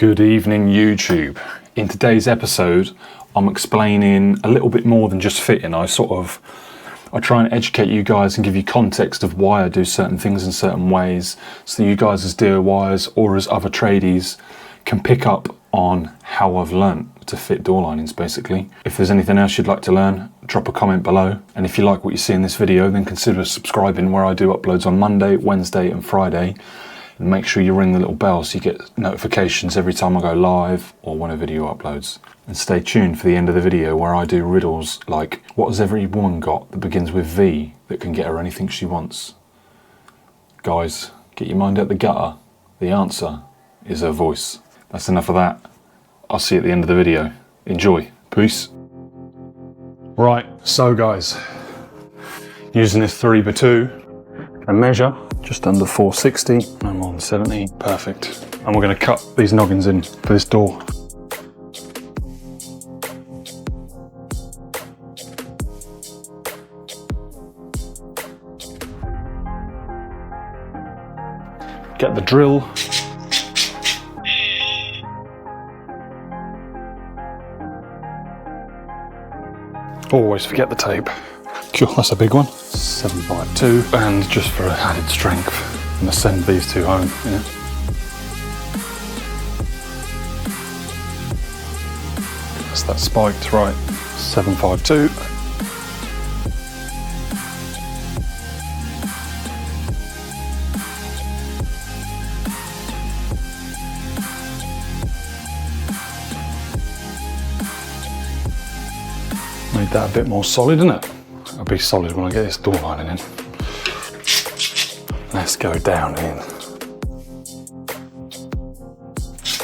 Good evening, YouTube. In today's episode, I'm explaining a little bit more than just fitting. I try and educate you guys and give you context of why I do certain things in certain ways, so you guys as DIYers or as other tradies can pick up on how I've learnt to fit door linings, basically. If there's anything else you'd like to learn, drop a comment below. And if you like what you see in this video, then consider subscribing, where I do uploads on Monday, Wednesday and Friday. And make sure you ring the little bell so you get notifications every time I go live or when a video uploads. And stay tuned for the end of the video, where I do riddles like, what has every woman got that begins with V that can get her anything she wants? Guys, get your mind out the gutter. The answer is her voice. That's enough of that. I'll see you at the end of the video. Enjoy. Peace. Right, so guys, using this 3x2 and measure just under 460, no more than 70, perfect. And we're going to cut these noggins in for this door. Get the drill. Always forget the tape. Cool, that's a big one. 7x2, and just for added strength, I'm gonna send these two home. Yeah. That's that spiked, right? 7x2. Made that a bit more solid, isn't it? It'll be solid when I get this door lining in. Let's go down in.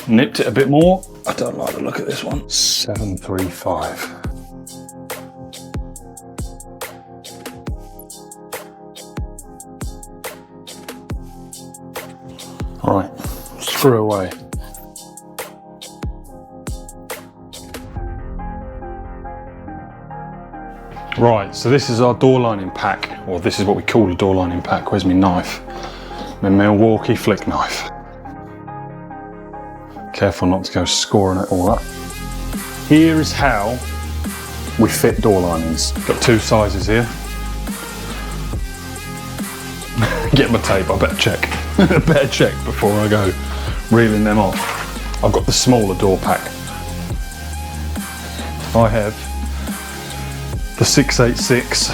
Nipped it a bit more. I don't like the look of this one. 735. All right, screw away. Right, so this is our door lining pack, or this is what we call a door lining pack. Where's my knife? My Milwaukee flick knife. Careful not to go scoring it all up. Here is how we fit door linings. Got two sizes here. Get my tape, I better check. I better check before I go reeling them off. I've got the smaller door pack. I have the 686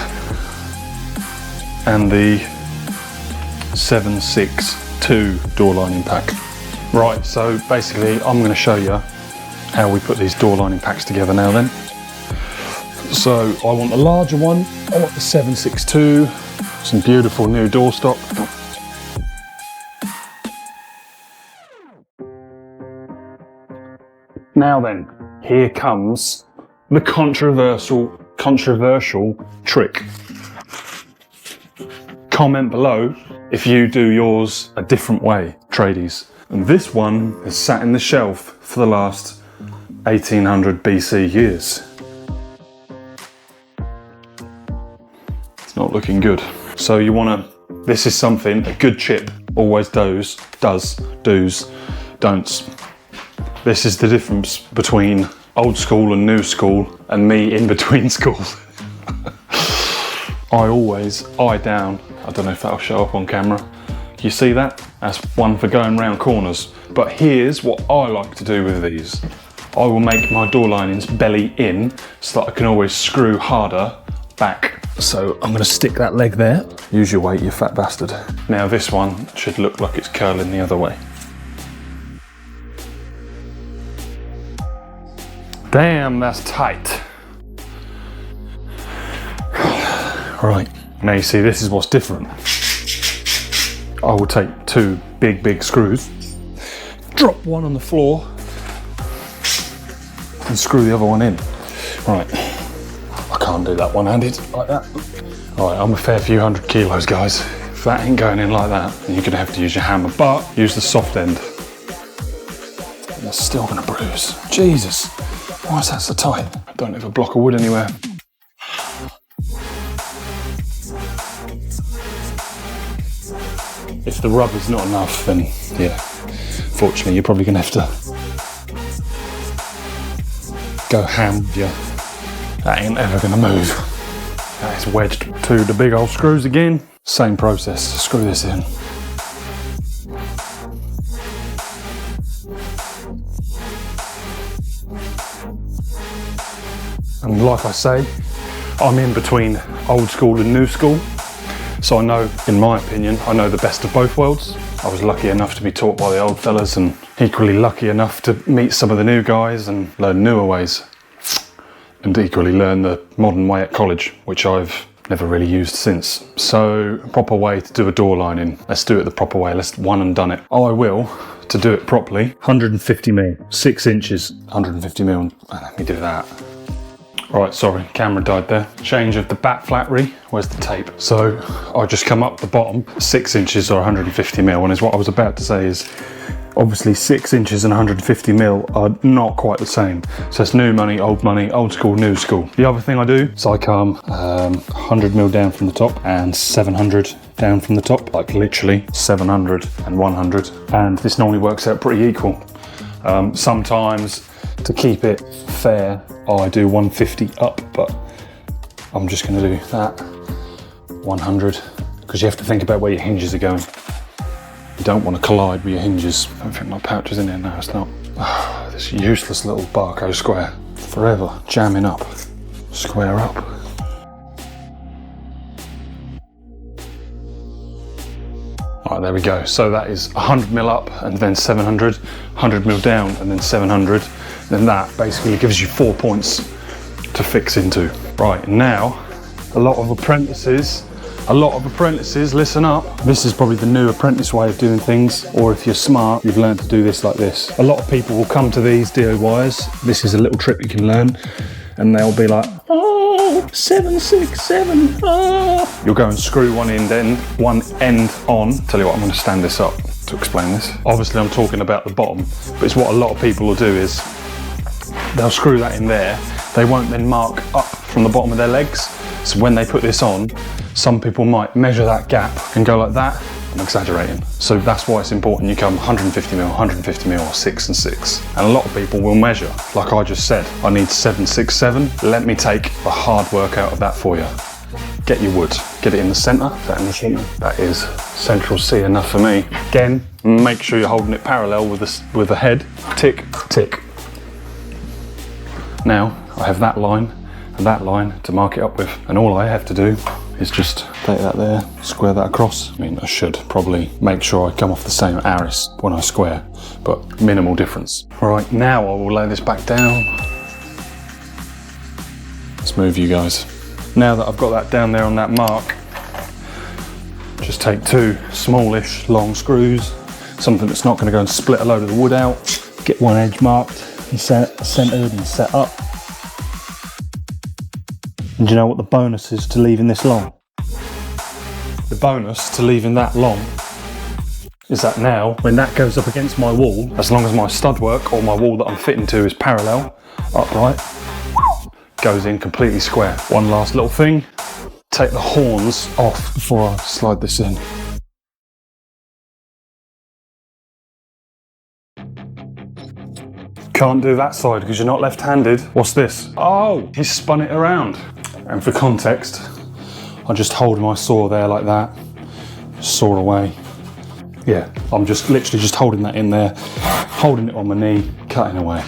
and the 762 door lining pack. Right, so basically I'm going to show you how we put these door lining packs together now then. So I want the larger one, I want the 762, some beautiful new door stock. Now then, here comes the controversial trick. Comment below if you do yours a different way, tradies. And this one has sat in the shelf for the last 1800 BC years. It's not looking good. So you wanna, this is something, a good chip always does, do's, don'ts. This is the difference between old school and new school, and me in between schools. I always eye down. I don't know if that'll show up on camera. You see that? That's one for going round corners. But here's what I like to do with these. I will make my door linings belly in so that I can always screw harder back. So I'm gonna stick that leg there. Use your weight, you fat bastard. Now this one should look like it's curling the other way. Damn, that's tight. Right, now you see this is what's different. I will take two big screws, drop one on the floor, and screw the other one in. Right, I can't do that one-handed like that. All right, I'm a fair few hundred kilos, guys. If that ain't going in like that, then you're gonna have to use your hammer, but use the soft end. That's still gonna bruise. Jesus. Why is that so tight? I don't have a block of wood anywhere. If the rubber's not enough, then yeah, fortunately you're probably gonna have to go ham with you. That ain't ever gonna move. That is wedged to the big old screws again. Same process, screw this in. And like I say, I'm in between old school and new school. So I know, in my opinion, I know the best of both worlds. I was lucky enough to be taught by the old fellas and equally lucky enough to meet some of the new guys and learn newer ways. And equally learn the modern way at college, which I've never really used since. So, proper way to do a door lining. Let's do it the proper way. Let's one and done it. I will, to do it properly, 150 mil, 6 inches, 150 mil. Let me do that. Right, sorry, camera died there. Change of the back flattery. Where's the tape? So I just come up the bottom, 6 inches or 150 mil. And is what I was about to say is, obviously 6 inches and 150 mil are not quite the same. So it's new money, old school, new school. The other thing I do is I come 100 mil down from the top and 700 down from the top, like literally 700 and 100. And this normally works out pretty equal. Sometimes to keep it fair, I do 150 up, but I'm just gonna do that, 100, because you have to think about where your hinges are going. You don't want to collide with your hinges. I don't think my pouch is in there now, it's not. This useless little barcode square, forever jamming up, square up. Alright, there we go. So that is 100 mil up and then 700, 100 mil down and then 700. Then that basically gives you 4 points to fix into. Right, now, a lot of apprentices, listen up. This is probably the new apprentice way of doing things, or if you're smart, you've learned to do this like this. A lot of people will come to these DIYs. This is a little trick you can learn, and they'll be like, oh, 767, oh. You'll go and screw one end on. Tell you what, I'm gonna stand this up to explain this. Obviously, I'm talking about the bottom, but it's what a lot of people will do is, they'll screw that in there. They won't then mark up from the bottom of their legs. So when they put this on, some people might measure that gap and go like that. I'm exaggerating. So that's why it's important you come 150 mil, 150 mil, or 6 and 6. And a lot of people will measure. Like I just said, I need 767. Let me take the hard work out of that for you. Get your wood, get it in the center. Is that in the center? That is central C enough for me. Again, make sure you're holding it parallel with the head. Tick, tick. Now, I have that line and that line to mark it up with. And all I have to do is just take that there, square that across. I mean, I should probably make sure I come off the same arris when I square, but minimal difference. All right, now I will lay this back down. Let's move you guys. Now that I've got that down there on that mark, just take 2 smallish long screws, something that's not going to go and split a load of the wood out. Get one edge marked and centered and set up. And do you know what the bonus is to leaving this long? The bonus to leaving that long is that now, when that goes up against my wall, as long as my stud work or my wall that I'm fitting to is parallel, upright, goes in completely square. One last little thing, take the horns off before I slide this in. Can't do that side because you're not left-handed. What's this? Oh, he spun it around. And for context, I just hold my saw there like that, saw away. Yeah, I'm just literally just holding that in there, holding it on my knee, cutting away.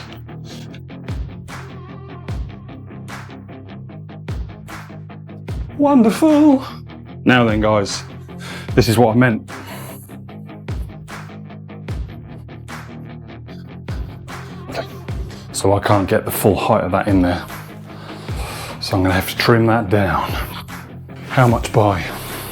Wonderful. Now then, guys, this is what I meant. Okay, so I can't get the full height of that in there. So I'm gonna have to trim that down. How much by?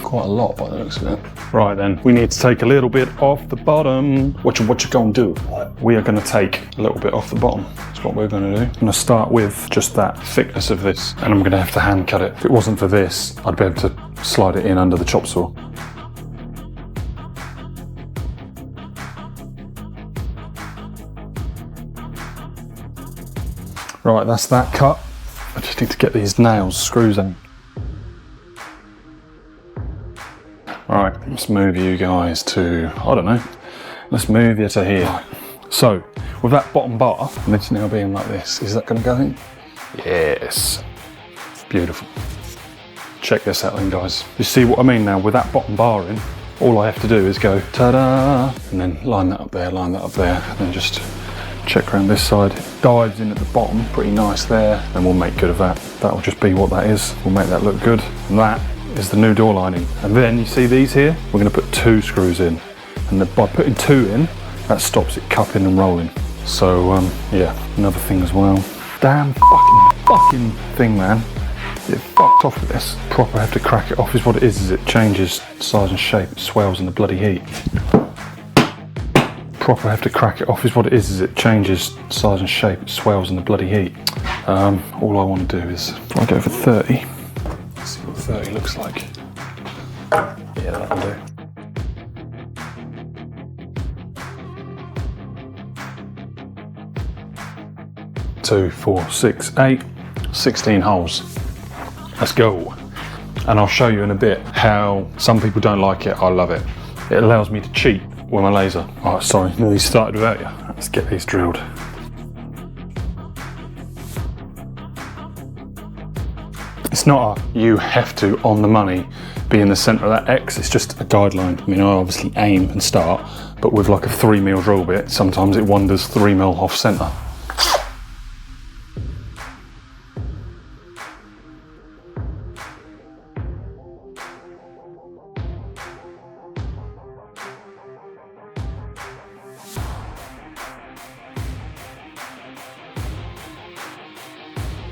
Quite a lot by the looks of it. Right then, we need to take a little bit off the bottom. What you gonna do? We are gonna take a little bit off the bottom. That's what we're gonna do. I'm gonna start with just that thickness of this, and I'm gonna have to hand cut it. If it wasn't for this, I'd be able to slide it in under the chop saw. Right, that's that cut. I just need to get these nails, screws in. Right, let's move you guys to, I don't know, let's move you to here. So, with that bottom bar, and this now being like this, is that going to go in? Yes. Beautiful. Check this out then, guys. You see what I mean now? With that bottom bar in, all I have to do is go ta-da, and then line that up there, and then just check around this side. Dives in at the bottom, pretty nice there, and we'll make good of that. That'll just be what that is. We'll make that look good. And that is the new door lining. And then you see these here? We're going to put 2 screws in. And by putting 2 in, that stops it cupping and rolling. So yeah, another thing as well. Damn fucking thing, man. It fucked off with this. Proper have to crack it off is what it is it changes size and shape, it swells in the bloody heat. Proper have to crack it off is what it is it changes size and shape, it swells in the bloody heat. All I want to do is, I go for 30. Let's see what 30 looks like. Yeah, that'll do. Two, 4, 6, 8, 16 holes. Let's go. And I'll show you in a bit how some people don't like it, I love it. It allows me to cheat with my laser. Oh, sorry, nearly started without you. Let's get these drilled. It's not a you have to, on the money, be in the centre of that X, it's just a guideline. I mean, I obviously aim and start, but with like a 3mm drill bit, sometimes it wanders 3mm off centre.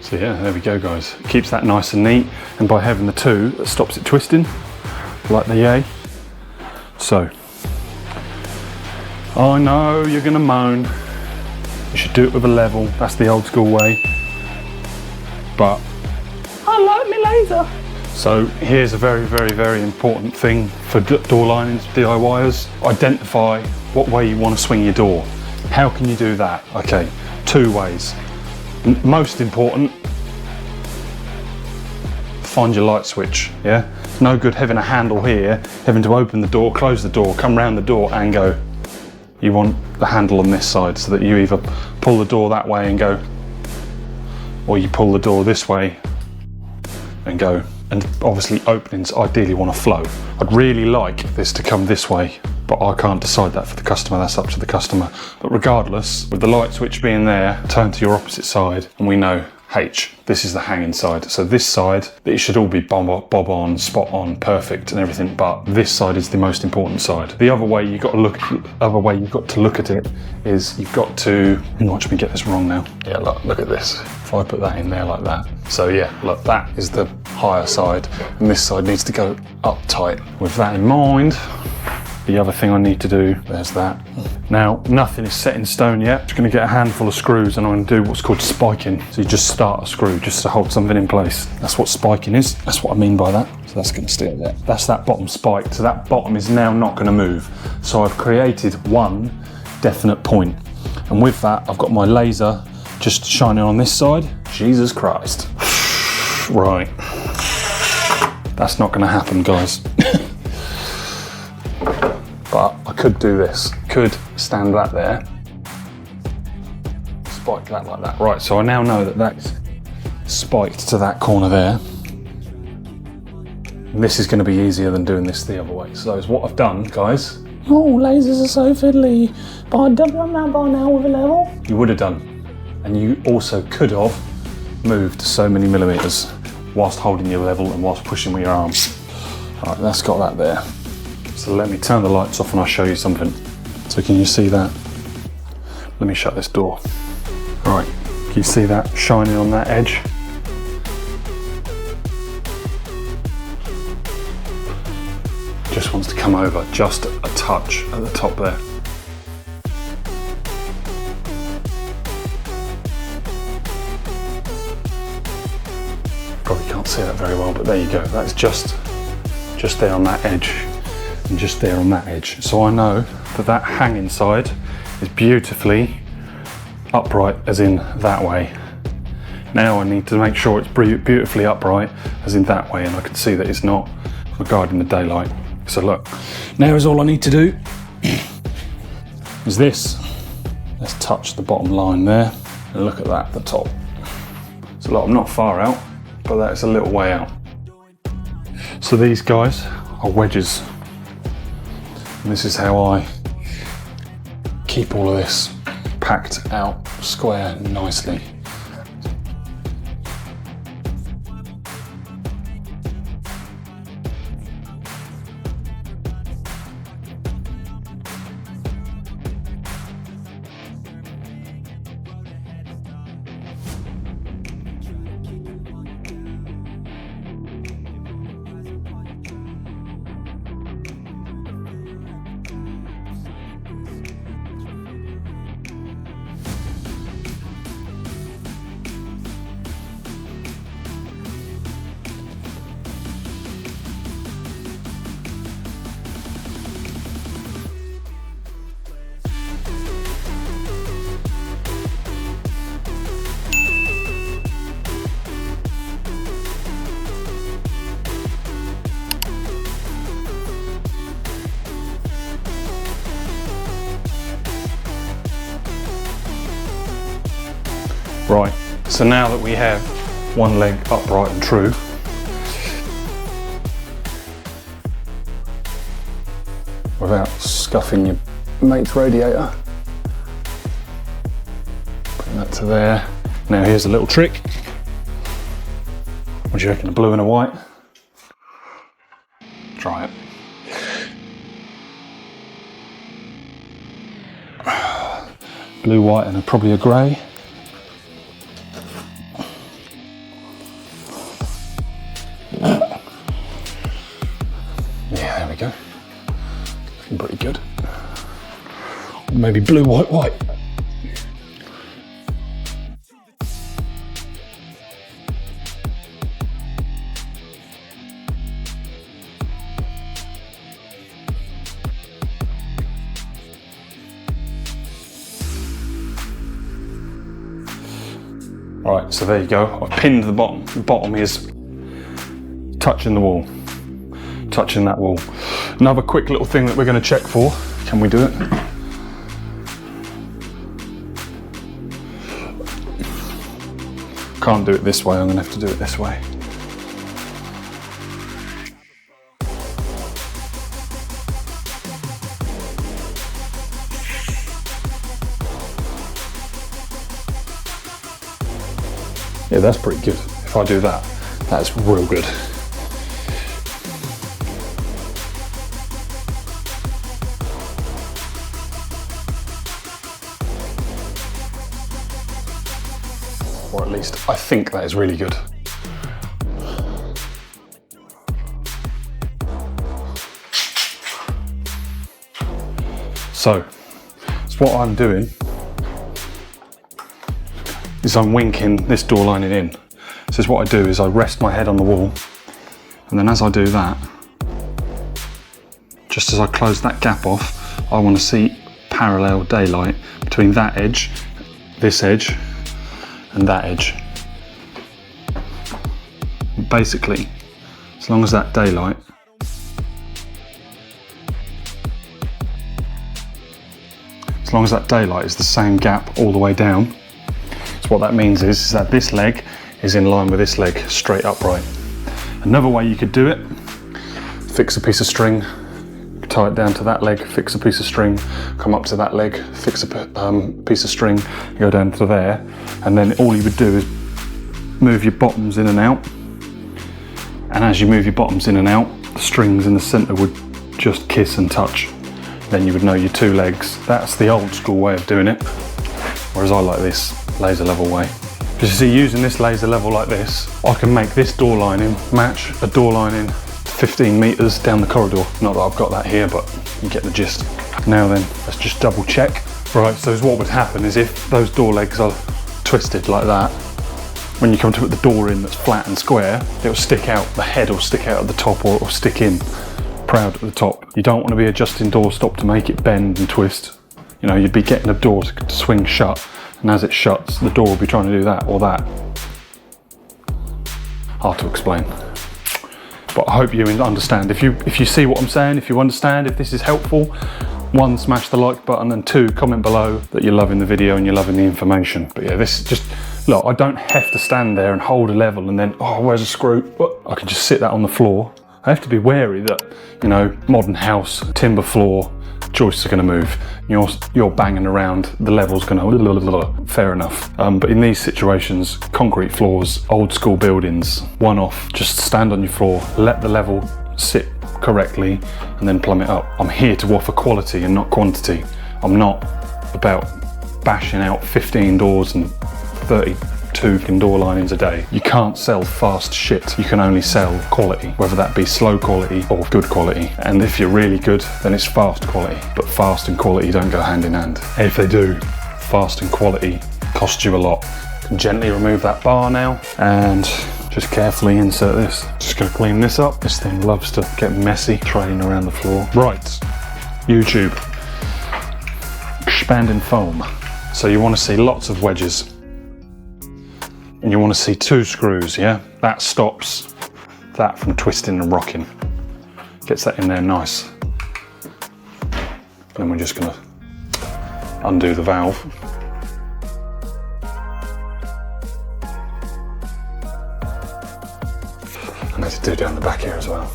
So yeah, there we go, guys. It keeps that nice and neat, and by having the 2, that stops it twisting, like the yay. So, I know you're gonna moan. You should do it with a level. That's the old school way. But I like my laser. So here's a very, very, very important thing for door linings, DIYers. Identify what way you want to swing your door. How can you do that? Okay, 2 ways. Most important, find your light switch, yeah? It's no good having a handle here, having to open the door, close the door, come round the door and go. You want the handle on this side so that you either pull the door that way and go, or you pull the door this way and go. And obviously openings ideally want to flow. I'd really like this to come this way, but I can't decide that for the customer, that's up to the customer. But regardless, with the light switch being there, turn to your opposite side and we know H, this is the hanging side. So this side, it should all be bob on, spot on, perfect and everything, but this side is the most important side. The other way you've got to look at it is you've got to, watch me get this wrong now. Yeah, look at this. If I put that in there like that. So yeah, look, that is the higher side and this side needs to go up tight. With that in mind, the other thing I need to do, there's that. Now, nothing is set in stone yet. I'm just gonna get a handful of screws and I'm gonna do what's called spiking. So you just start a screw just to hold something in place. That's what spiking is. That's what I mean by that. So that's gonna stay there. That's that bottom spike. So that bottom is now not gonna move. So I've created one definite point. And with that, I've got my laser just shining on this side. Jesus Christ. Right. That's not gonna happen, guys. But I could do this, could stand that there, spike that like that. Right, so I now know that that's spiked to that corner there. And this is gonna be easier than doing this the other way. So what I've done, guys. Oh, lasers are so fiddly, but I've done that by now with a level. You would have done. And you also could have moved so many millimeters whilst holding your level and whilst pushing with your arms. All right, that's got that there. So let me turn the lights off and I'll show you something. So can you see that? Let me shut this door. All right, can you see that shining on that edge? Just wants to come over just a touch at the top there. Probably can't see that very well, but there you go. That's just there on that edge. And just there on that edge. So I know that that hanging side is beautifully upright, as in that way. Now I need to make sure it's beautifully upright, as in that way, and I can see that it's not regarding the daylight. So look, now is all I need to do is this. Let's touch the bottom line there, and look at that at the top. It's a lot, I'm not far out, but that's a little way out. So these guys are wedges. And this is how I keep all of this packed out square nicely. Right, so now that we have one leg upright and true, without scuffing your mate's radiator, put that to there. Now here's a little trick. What do you reckon, a blue and a white? Try it. Blue, white, and probably a grey. Yeah, there we go. Looking pretty good. Maybe blue, white, white. Right, so there you go. I've pinned the bottom. The bottom is touching the wall, touching that wall. Another quick little thing that we're going to check for. Can we do it? Can't do it this way. I'm going to have to do it this way. Yeah, that's pretty good. If I do that, that's real good. Or at least I think that is really good. So what I'm doing is I'm winking this door lining in. So what I do is I rest my head on the wall, and then as I do that, just as I close that gap off, I want to see parallel daylight between that edge, this edge, and that edge. Basically, as long as that daylight is the same gap all the way down, so what that means is that this leg is in line with this leg, straight upright. Another way you could do it, fix a piece of string, tie it down to that leg, fix a piece of string, come up to that leg, fix a piece of string, go down to there, and then all you would do is move your bottoms in and out, and as you move your bottoms in and out, the strings in the centre would just kiss and touch. Then you would know your two legs. That's the old school way of doing it, whereas I like this laser level way. Because you see, using this laser level like this, I can make this door lining match a door lining 15 metres down the corridor. Not that I've got that here, but you get the gist. Now then, let's just double check. Right, so what would happen is if those door legs are twisted like that, when you come to put the door in that's flat and square, it'll stick out, the head will stick out at the top, or it'll stick in proud at the top. You don't want to be adjusting door stop to make it bend and twist. You know, you'd be getting a door to swing shut, and as it shuts, the door will be trying to do that or that. Hard to explain. But I hope you understand. If you see what I'm saying, if you understand, if this is helpful, 1, smash the like button, and 2, comment below that you're loving the video and you're loving the information. But yeah, this is just, look, I don't have to stand there and hold a level and then, oh, where's a screw? What? I can just sit that on the floor. I have to be wary that, you know, modern house, timber floor, joists are going to move. You're banging around, the level's going to, fair enough. But in these situations, concrete floors, old school buildings, one off, just stand on your floor, let the level sit correctly, and then plumb it up. I'm here to offer quality and not quantity. I'm not about bashing out 15 doors and 32 door linings a day. You can't sell fast shit. You can only sell quality, whether that be slow quality or good quality. And if you're really good, then it's fast quality. But fast and quality don't go hand in hand. And if they do, fast and quality cost you a lot. Gently remove that bar now and just carefully insert this. Just gonna clean this up. This thing loves to get messy, trailing around the floor. Right, YouTube. Expanding foam. So you want to see lots of wedges. And you want to see 2 screws, yeah? That stops that from twisting and rocking. Gets that in there nice. Then we're just gonna undo the valve. And there's a do down the back here as well.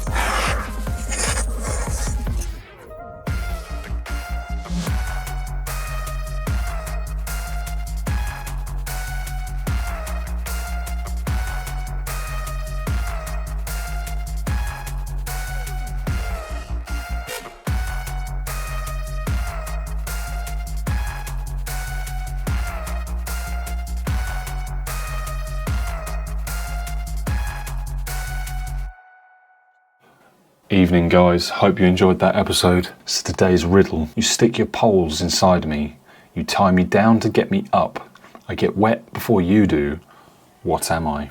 Evening guys, hope you enjoyed that episode. So today's riddle: you stick your poles inside me, you tie me down to get me up, I get wet before you do, what am I?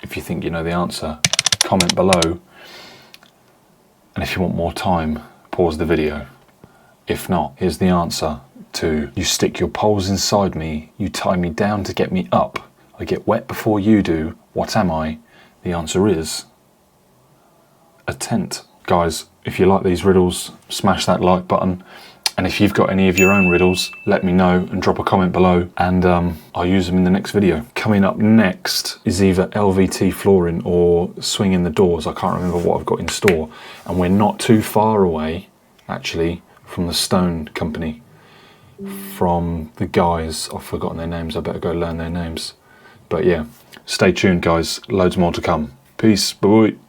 If you think you know the answer, comment below, and if you want more time, pause the video. If not, here's the answer to you stick your poles inside me, you tie me down to get me up, I get wet before you do, what am I? The answer is a tent. Guys, if you like these riddles, smash that like button, and if you've got any of your own riddles, let me know and drop a comment below, and I'll use them in the next video. Coming up next is either LVT flooring or swinging the doors. I can't remember what I've got in store, and we're not too far away actually from the stone company, from the guys. I've forgotten their names, I better go learn their names. But yeah, stay tuned guys, loads more to come. Peace, bye bye.